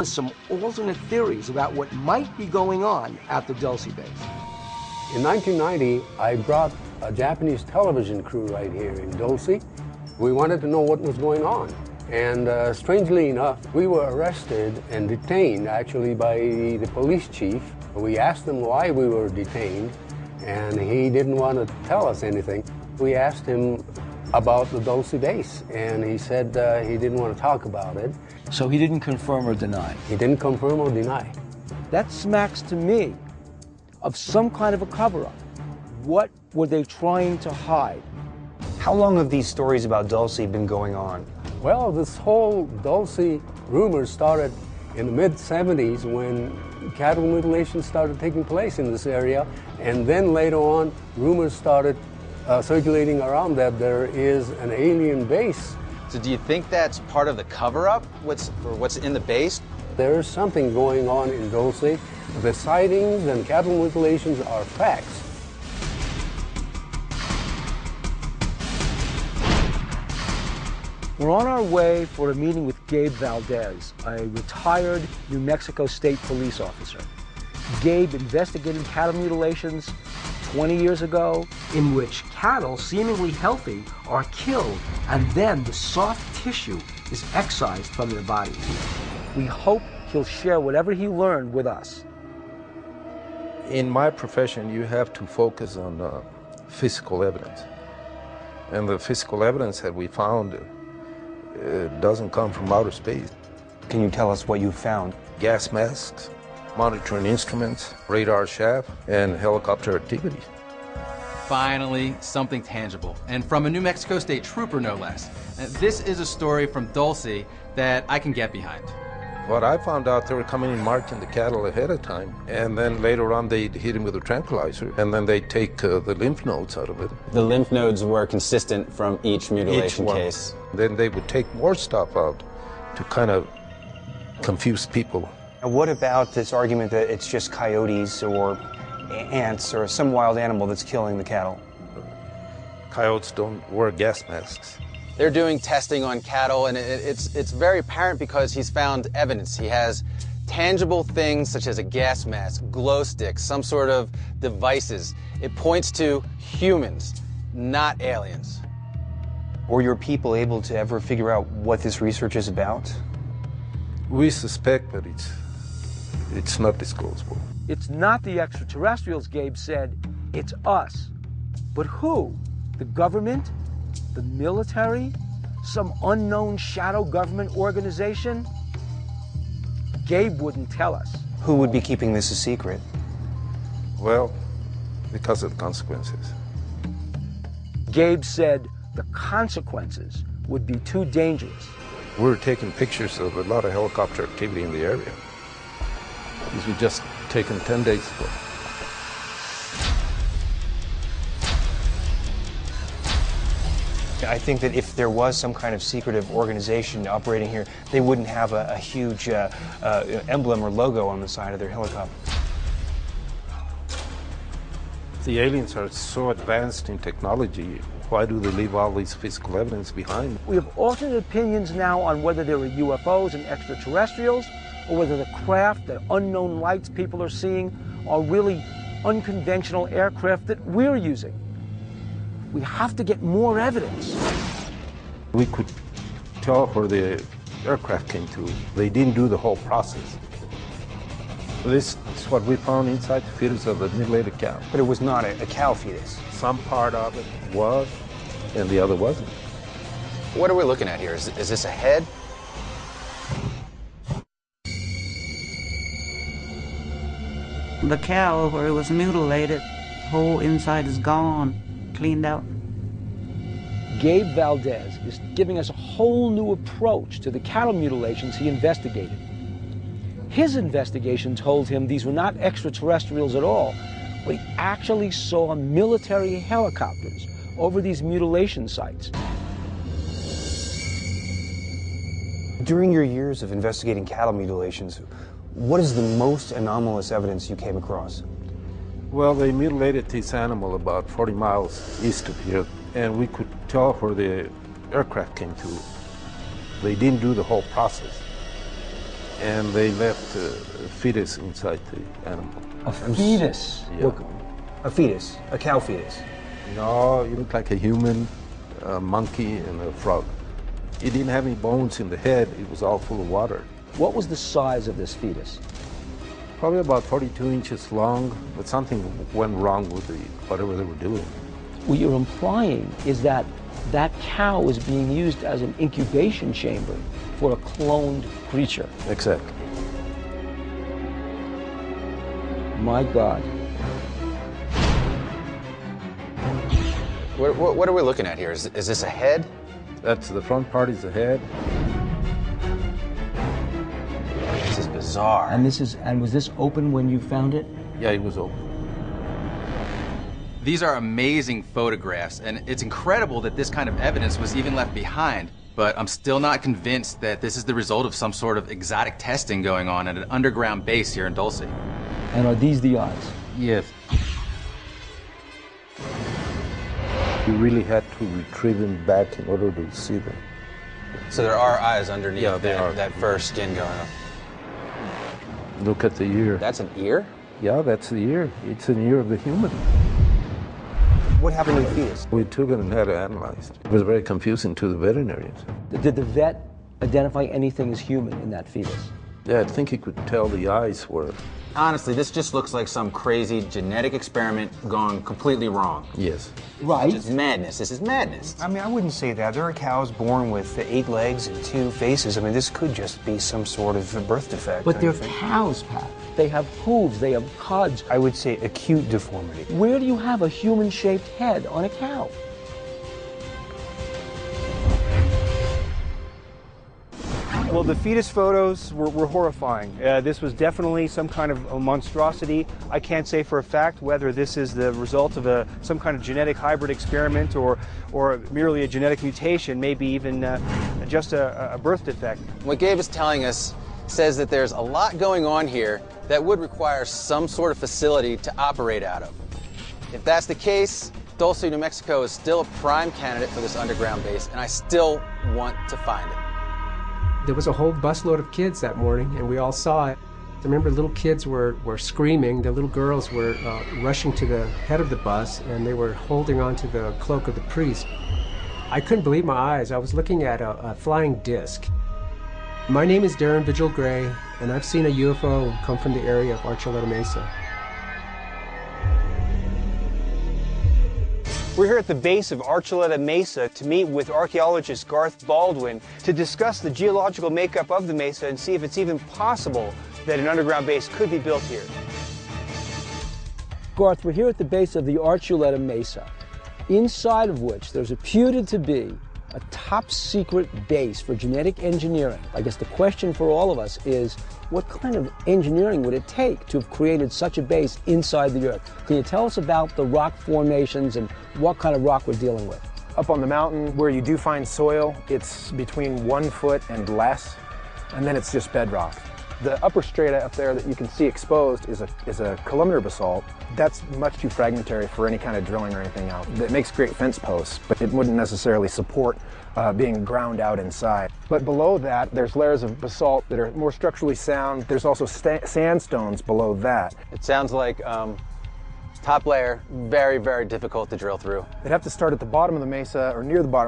some alternate theories about what might be going on at the Dulce base. In 1990, I brought a Japanese television crew right here in Dulce. We wanted to know what was going on. And strangely enough, we were arrested and detained actually by the police chief. We asked him why we were detained, and he didn't want to tell us anything. We asked him about the Dulce base, and he said he didn't want to talk about it. So he didn't confirm or deny? He didn't confirm or deny. That smacks to me of some kind of a cover-up. What were they trying to hide? How long have these stories about Dulce been going on? Well, this whole Dulce rumor started in the mid-70s when cattle mutilation started taking place in this area, and then later on, rumors started circulating around that there is an alien base. So do you think that's part of the cover-up, what's in the base? There is something going on in Dulce. The sightings and cattle mutilations are facts. We're on our way for a meeting with Gabe Valdez, a retired New Mexico State police officer. Gabe investigated cattle mutilations 20 years ago, in which cattle, seemingly healthy, are killed, and then the soft tissue is excised from their bodies. We hope he'll share whatever he learned with us. In my profession, you have to focus on physical evidence. And the physical evidence that we found doesn't come from outer space. Can you tell us what you found? Gas masks, monitoring instruments, radar shaft, and helicopter activity. Finally, something tangible, and from a New Mexico State trooper, no less. This is a story from Dulce that I can get behind. What I found out, they were coming in marking the cattle ahead of time, and then later on they'd hit him with a tranquilizer, and then they'd take the lymph nodes out of it. The lymph nodes were consistent from each mutilation case. Then they would take more stuff out to kind of confuse people. And what about this argument that it's just coyotes or ants or some wild animal that's killing the cattle? Coyotes don't wear gas masks. They're doing testing on cattle, and it's very apparent because he's found evidence. He has tangible things such as a gas mask, glow sticks, some sort of devices. It points to humans, not aliens. Were your people able to ever figure out what this research is about? We suspect that it's not disclosable. It's not the extraterrestrials, Gabe said. It's us. But who? The government? The military? Some unknown shadow government organization? Gabe wouldn't tell us. Who would be keeping this a secret? Well, because of the consequences. Gabe said the consequences would be too dangerous. We were taking pictures of a lot of helicopter activity in the area. These were just taken 10 days ago. I think that if there was some kind of secretive organization operating here, they wouldn't have a huge emblem or logo on the side of their helicopter. The aliens are so advanced in technology, why do they leave all these physical evidence behind? We have alternate opinions now on whether there are UFOs and extraterrestrials, or whether the craft, the unknown lights people are seeing, are really unconventional aircraft that we're using. We have to get more evidence. We could tell where the aircraft came to. They didn't do the whole process. This is what we found inside the fetus of the mutilated cow. But it was not a cow fetus. Some part of it was, and the other wasn't. What are we looking at here? Is this a head? The cow where it was mutilated, whole inside is gone, cleaned out. Gabe Valdez is giving us a whole new approach to the cattle mutilations he investigated. His investigation told him these were not extraterrestrials at all, but he actually saw military helicopters over these mutilation sites. During your years of investigating cattle mutilations, what is the most anomalous evidence you came across? Well, they mutilated this animal about 40 miles east of here, and we could tell where the aircraft came to. They didn't do the whole process. and they left a fetus inside the animal. A fetus? Yeah. Look, a fetus, a cow fetus. No, it looked like a human, a monkey, and a frog. It didn't have any bones in the head. It was all full of water. What was the size of this fetus? Probably about 42 inches long, but something went wrong with whatever they were doing. What you're implying is that that cow is being used as an incubation chamber for a cloned creature. Exactly. My God. What are we looking at here? Is this a head? That's the front part is the head. This is bizarre. And was this open when you found it? Yeah, it was open. These are amazing photographs, and it's incredible that this kind of evidence was even left behind. But I'm still not convinced that this is the result of some sort of exotic testing going on at an underground base here in Dulce. And are these the eyes? Yes. You really had to retrieve them back in order to see them. So there are eyes underneath that fur skin going on. Look at the ear. That's an ear? Yeah, that's the ear. It's an ear of the human. What happened to the fetus? We took it and had it analyzed. It was very confusing to the veterinarians. Did the vet identify anything as human in that fetus? Yeah, I think he could tell the eyes were. Honestly, this just looks like some crazy genetic experiment gone completely wrong. Yes. Right. It's madness. This is madness. I mean, I wouldn't say that. There are cows born with 8 legs and 2 faces. I mean, this could just be some sort of a birth defect. But they're cows, Pat. They have hooves, they have cuds. I would say acute deformity. Where do you have a human-shaped head on a cow? Well, the fetus photos were horrifying. This was definitely some kind of a monstrosity. I can't say for a fact whether this is the result of some kind of genetic hybrid experiment or merely a genetic mutation, maybe even just a birth defect. What Gabe is telling us says that there's a lot going on here that would require some sort of facility to operate out of. If that's the case, Dulce, New Mexico is still a prime candidate for this underground base, and I still want to find it. There was a whole busload of kids that morning, and we all saw it. I remember little kids were screaming. The little girls were rushing to the head of the bus, and they were holding onto the cloak of the priest. I couldn't believe my eyes. I was looking at a flying disc. My name is Darren Vigil Gray, and I've seen a UFO come from the area of Archuleta Mesa. We're here at the base of Archuleta Mesa to meet with archaeologist Garth Baldwin to discuss the geological makeup of the mesa and see if it's even possible that an underground base could be built here. Garth, we're here at the base of the Archuleta Mesa, inside of which there's reputed to be a top secret base for genetic engineering. I guess the question for all of us is, what kind of engineering would it take to have created such a base inside the earth? Can you tell us about the rock formations and what kind of rock we're dealing with? Up on the mountain where you do find soil, it's between 1 foot and less, and then it's just bedrock. The upper strata up there that you can see exposed is a columnar basalt. That's much too fragmentary for any kind of drilling or anything out. It makes great fence posts, but it wouldn't necessarily support being ground out inside. But below that, there's layers of basalt that are more structurally sound. There's also sandstones below that. It sounds like top layer, very, very difficult to drill through. They'd have to start at the bottom of the mesa or near the bottom